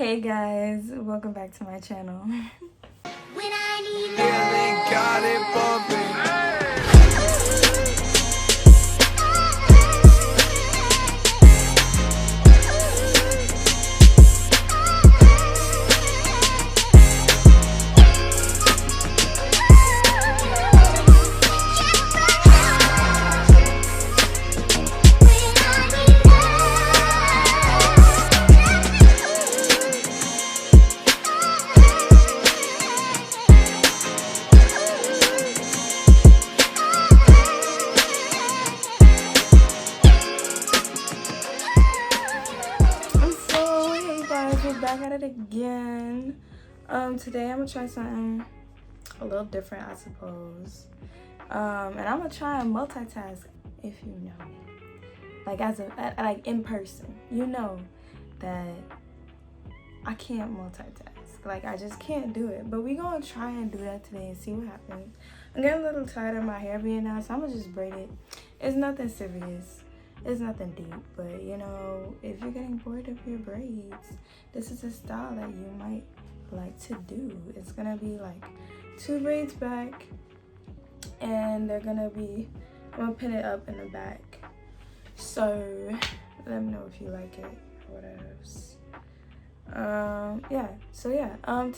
Hey guys, welcome back to my channel. When I need Got it bumping. Back at it again. Today I'm gonna try something a little different, I suppose. And I'm gonna try and multitask. If you know me, like in person, you know that I can't multitask. Like I just can't do it. But we gonna try and do that today and see what happens. I'm getting a little tired of my hair being out, so I'm gonna just braid it. It's nothing serious. It's nothing deep, but you know, if you're getting bored of your braids, this is a style that you might like to do. It's gonna be like 2 braids back, and they're gonna be, I'm gonna pin it up in the back. So let me know if you like it or what else.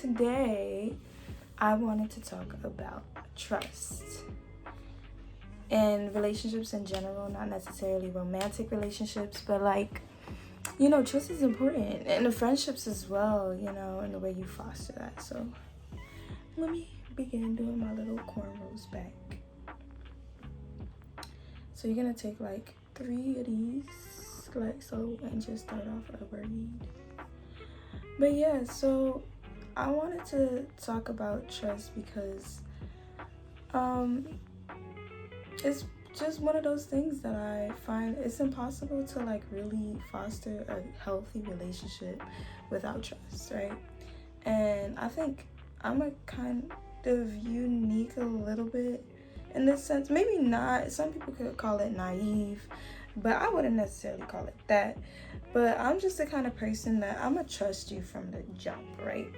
Today I wanted to talk about trust. In relationships in general, not necessarily romantic relationships, but like, you know, trust is important, and the friendships as well, you know, and the way you foster that. So let me begin doing my little cornrows back. So you're gonna take like 3 of these, like so, and just start off a braid. But yeah, so I wanted to talk about trust because it's just one of those things that I find it's impossible to like really foster a healthy relationship without trust, right? And I think I'm a kind of unique a little bit in this sense. Maybe not, some people could call it naive, but I wouldn't necessarily call it that. But I'm just the kind of person that I'm gonna trust you from the jump, right?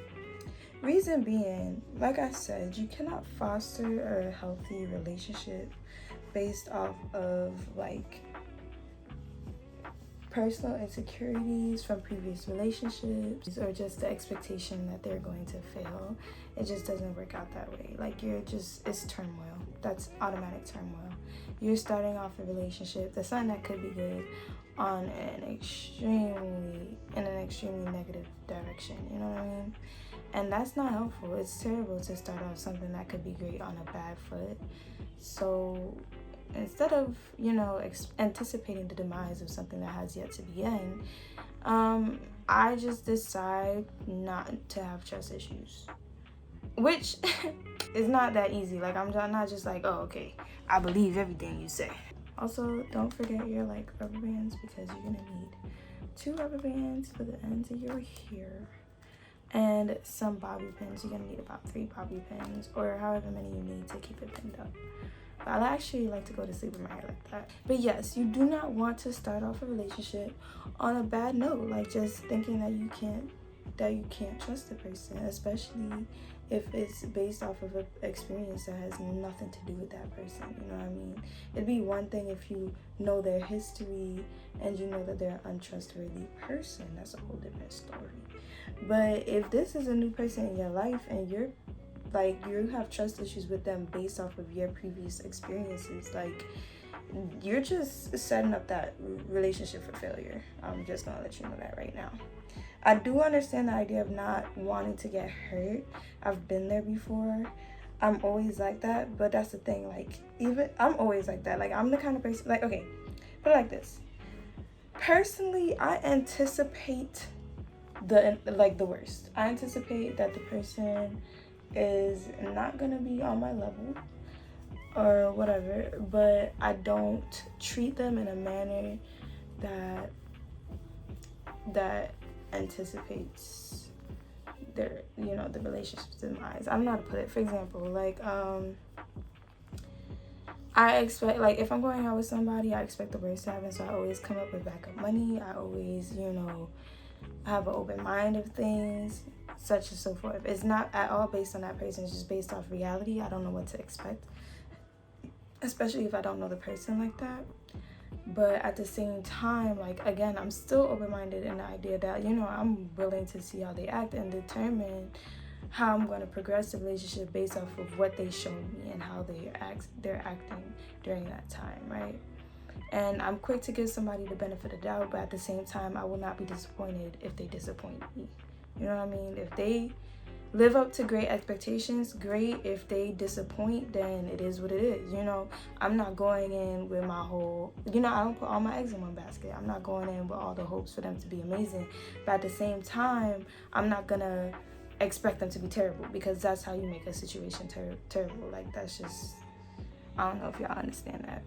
Reason being, like I said, you cannot foster a healthy relationship based off of like personal insecurities from previous relationships, or just the expectation that they're going to fail. It just doesn't work out that way. Like it's turmoil. That's automatic turmoil. You're starting off a relationship that's something that could be good on an extremely negative direction, you know what I mean? And that's not helpful. It's terrible to start off something that could be great on a bad foot. So instead of, you know, anticipating the demise of something that has yet to begin, I just decide not to have trust issues, which is not that easy. Like I'm not just like, oh, okay, I believe everything you say. Also, don't forget your like rubber bands, because you're gonna need 2 rubber bands for the ends of your hair, and some bobby pins. You're gonna need about 3 bobby pins, or however many you need to keep it pinned up. But I actually like to go to sleep with my hair like that. But yes, you do not want to start off a relationship on a bad note, like just thinking that you can't trust the person, especially if it's based off of an experience that has nothing to do with that person. You know what I mean? It'd be one thing if you know their history and you know that they're an untrustworthy person. That's a whole different story. But if this is a new person in your life and you have trust issues with them based off of your previous experiences, like you're just setting up that relationship for failure. I'm just gonna let you know that right now. I do understand the idea of not wanting to get hurt. I've been there before. I'm always like that, but that's the thing. Like, even I'm always like that. Like, I'm the kind of person, like, okay, put it like this. Personally, I anticipate the worst. I anticipate that the person is not gonna be on my level or whatever, but I don't treat them in a manner that anticipates their, you know, the relationship's demise. I'm not to put it, for example, like I expect, like, if I'm going out with somebody, I expect the worst to happen, so I always come up with backup money. I always, you know, have an open mind of things, such and so forth. It's not at all based on that person. It's just based off reality. I don't know what to expect, especially if I don't know the person like that. But at the same time, like, again, I'm still open-minded in the idea that, you know, I'm willing to see how they act and determine how I'm going to progress the relationship based off of what they show me and how they're acting during that time, right? And I'm quick to give somebody the benefit of the doubt, but at the same time, I will not be disappointed if they disappoint me. You know what I mean? If they live up to great expectations, great. If they disappoint, then it is what it is. You know, I'm not going in with my whole, you know, I don't put all my eggs in one basket. I'm not going in with all the hopes for them to be amazing. But at the same time, I'm not gonna expect them to be terrible, because that's how you make a situation terrible. Like, that's just, I don't know if y'all understand that.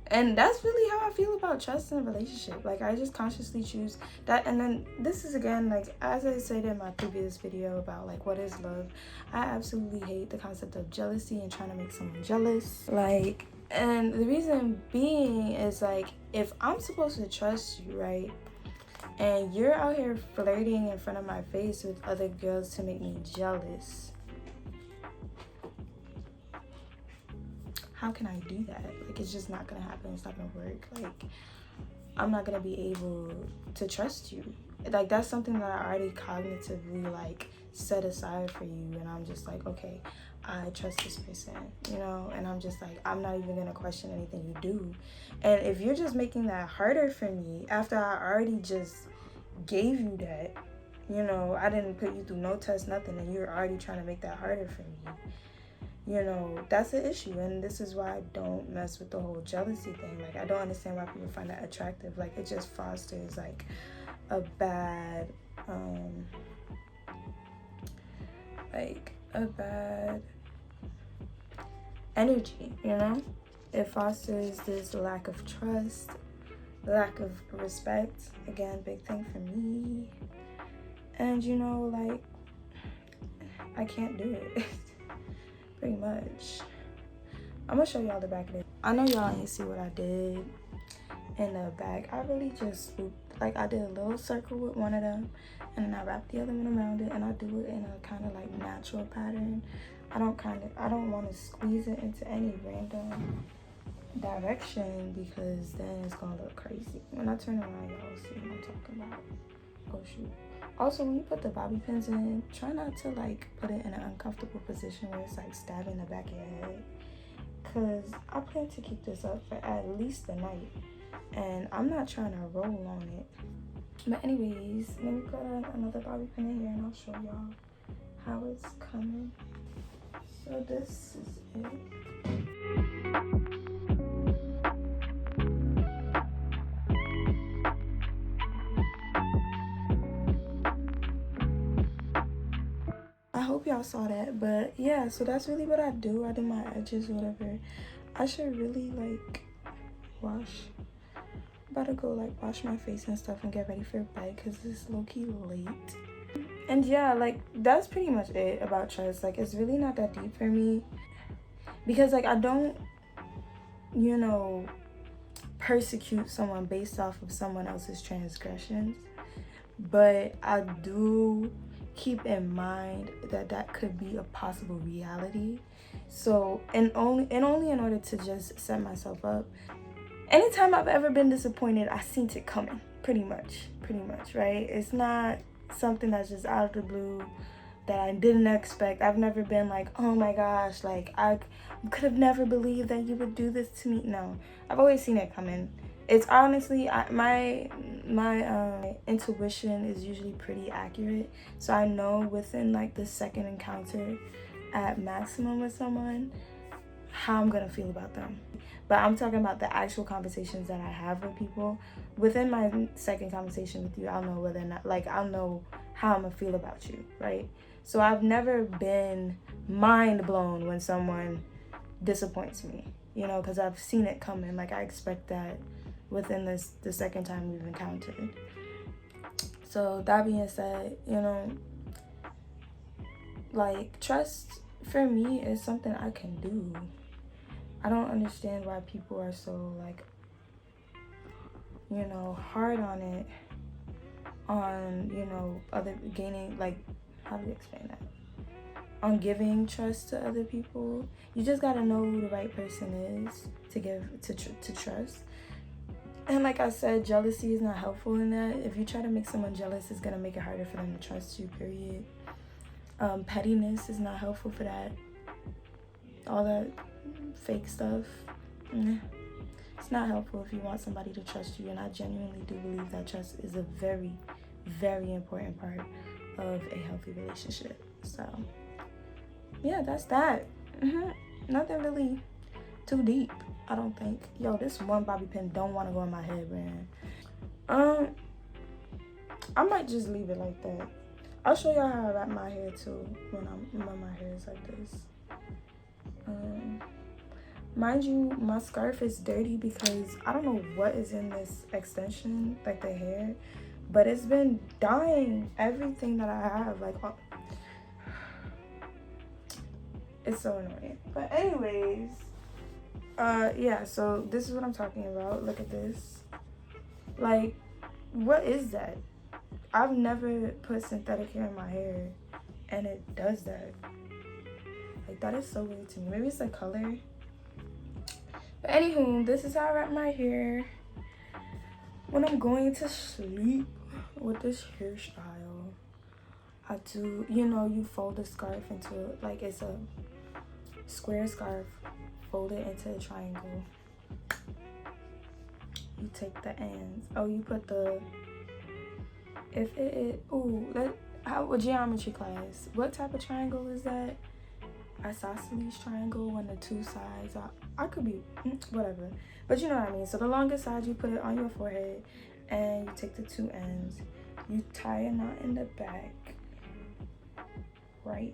And that's really how I feel about trust in a relationship. Like, I just consciously choose that. And then this is, again, like, as I said in my previous video about, like, what is love, I absolutely hate the concept of jealousy and trying to make someone jealous. Like, and the reason being is, like, if I'm supposed to trust you, right, and you're out here flirting in front of my face with other girls to make me jealous, how can I do that? Like, it's just not gonna happen. It's not gonna work. Like, I'm not gonna be able to trust you. Like, that's something that I already cognitively, like, set aside for you. And I'm just like, okay, I trust this person, you know? And I'm just like, I'm not even gonna question anything you do. And if you're just making that harder for me after I already just gave you that, you know, I didn't put you through no test, nothing, and you're already trying to make that harder for me, you know, that's an issue. And this is why I don't mess with the whole jealousy thing. Like, I don't understand why people find that attractive. Like, it just fosters, like, a bad energy, you know? It fosters this lack of trust, lack of respect. Again, big thing for me. And, you know, like, I can't do it. Pretty much. I'm gonna show y'all the back of it. I know y'all ain't see what I did in the back. I really just swooped, like, I did a little circle with one of them, and then I wrapped the other one around it, and I do it in a kind of like natural pattern. I don't want to squeeze it into any random direction, because then it's gonna look crazy. When I turn around, y'all see what I'm talking about. Oh shoot. Also, when you put the bobby pins in, try not to, like, put it in an uncomfortable position where it's, like, stabbing the back of your head. Because I plan to keep this up for at least the night. And I'm not trying to roll on it. But anyways, let me put another bobby pin in here and I'll show y'all how it's coming. So this is it. I hope y'all saw that, but yeah, so that's really what I do. I do my edges, whatever. I should really, like, wash. About to go, like, wash my face and stuff and get ready for bed because it's low-key late. And yeah, like, that's pretty much it about trust. Like, it's really not that deep for me because, like, I don't, you know, persecute someone based off of someone else's transgressions, but I do keep in mind that that could be a possible reality. So, and only in order to just set myself up, anytime I've ever been disappointed, I seen it coming, pretty much, right? It's not something that's just out of the blue that I didn't expect. I've never been like, oh my gosh, like, I could have never believed that you would do this to me. No, I've always seen it coming. It's honestly, my intuition is usually pretty accurate. So I know within, like, the second encounter at maximum with someone, how I'm gonna feel about them. But I'm talking about the actual conversations that I have with people. Within my second conversation with you, I'll know whether or not, like, I'll know how I'm gonna feel about you, right? So I've never been mind blown when someone disappoints me, you know, because I've seen it coming. Like, I expect that within the second time we've encountered. So that being said, you know, like, trust for me is something I can do. I don't understand why people are so, like, you know, hard on it, on, you know, other gaining, like, how do you explain that? On giving trust to other people. You just gotta know who the right person is to give to trust. And like I said, jealousy is not helpful in that. If you try to make someone jealous, it's gonna make it harder for them to trust you, period. Pettiness is not helpful for that. All that fake stuff, it's not helpful if you want somebody to trust you. And I genuinely do believe that trust is a very, very important part of a healthy relationship. So yeah, that's that. Nothing really too deep, I don't think. Yo, this one bobby pin don't want to go in my head, man. I might just leave it like that. I'll show y'all how I wrap my hair too when my hair is like this. Mind you, my scarf is dirty because I don't know what is in this extension, like the hair, but it's been dyeing everything that I have. Like, it's so annoying. But anyways, yeah, so this is what I'm talking about. Look at this. Like, what is that? I've never put synthetic hair in my hair and it does that. Like, that is so weird to me. Maybe it's the color. But anywho, this is how I wrap my hair when I'm going to sleep with this hairstyle. I do, you know, you fold the scarf into, like, it's a square scarf, fold it into a triangle. You take the ends. Oh, you put the, if it what geometry class? What type of triangle is that? Isosceles triangle when the two sides are, I could be, whatever. But you know what I mean. So the longest side, you put it on your forehead and you take the two ends. You tie a knot in the back, right?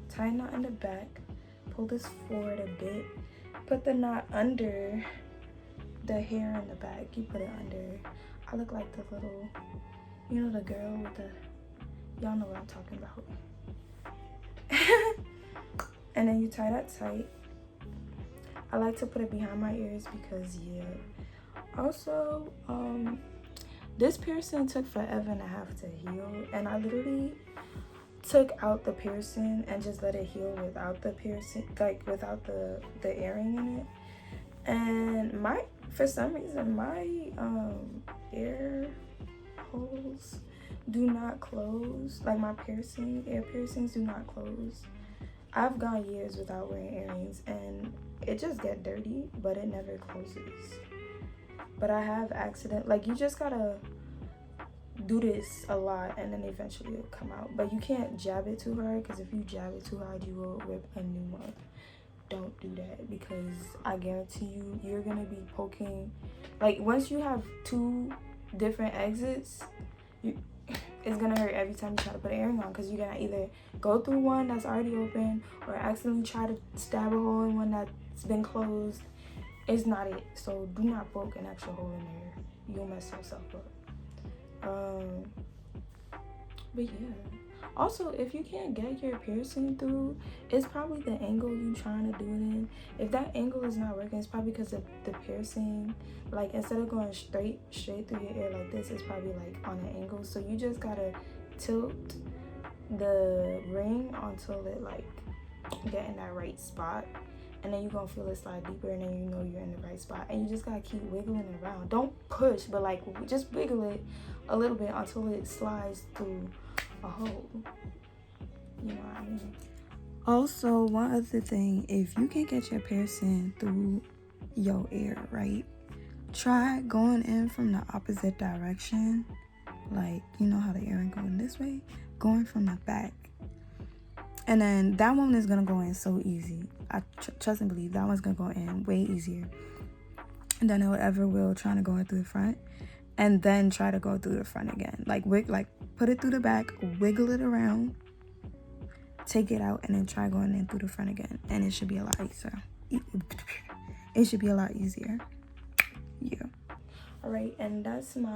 Tie a knot in the back. Pull this forward a bit. Put the knot under the hair in the back. You put it under. I look like the little, you know, the girl with the, y'all know what I'm talking about. And then you tie that tight. I like to put it behind my ears because, yeah. Also, this piercing took forever and a half to heal, and I literally took out the piercing and just let it heal without the piercing, like without the earring in it. And for some reason my ear holes do not close. Like my ear piercings do not close. I've gone years without wearing earrings and it just get dirty, but it never closes. But I have like, you just gotta do this a lot and then eventually it'll come out. But you can't jab it too hard, because if you jab it too hard, you will rip a new one. Don't do that, because I guarantee you, you're gonna be poking, like, once you have two different exits, it's gonna hurt every time you try to put an earring on, because you're gonna either go through one that's already open or accidentally try to stab a hole in one that's been closed. It's not it. So do not poke an extra hole in there. You'll mess yourself up. But yeah. Also, if you can't get your piercing through, it's probably the angle you trying to do it in. If that angle is not working, it's probably because of the piercing. Like, instead of going straight through your ear like this, it's probably like on an angle. So you just gotta tilt the ring until it like get in that right spot, and then you're gonna feel it slide deeper, and then you know you're in the right spot. And you just gotta keep wiggling it around. Don't push, but like just wiggle it a little bit until it slides through a hole. You know what I mean? Also, one other thing, if you can't get your piercing through your ear, right, try going in from the opposite direction. Like, you know how the earring going this way? Going from the back. And then that one is gonna go in so easy. I trust and believe that one's gonna go in way easier than it ever will trying to go in through the front, and then try to go through the front again. Like put it through the back, wiggle it around, take it out, and then try going in through the front again, and it should be a lot easier. It should be a lot easier. Yeah. All right, and that's how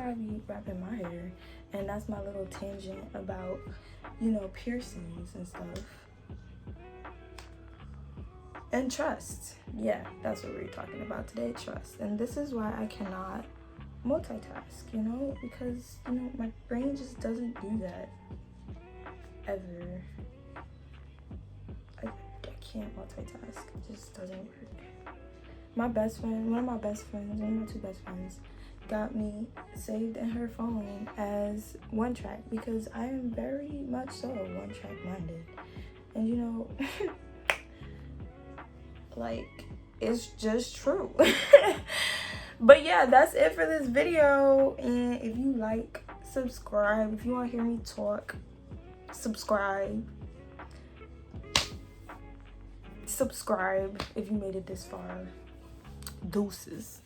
I be wrapping my hair, and that's my little tangent about, you know, piercings and stuff. And trust. Yeah, that's what we're talking about today, trust. And this is why I cannot multitask, you know, because, you know, my brain just doesn't do that ever. I can't multitask. It just doesn't work. My best friend, one of my two best friends, got me saved in her phone as one track because I am very much so one track minded. And you know, like, it's just true. But yeah, that's it for this video. And if you like, subscribe. If you want to hear me talk, subscribe if you made it this far. Deuces.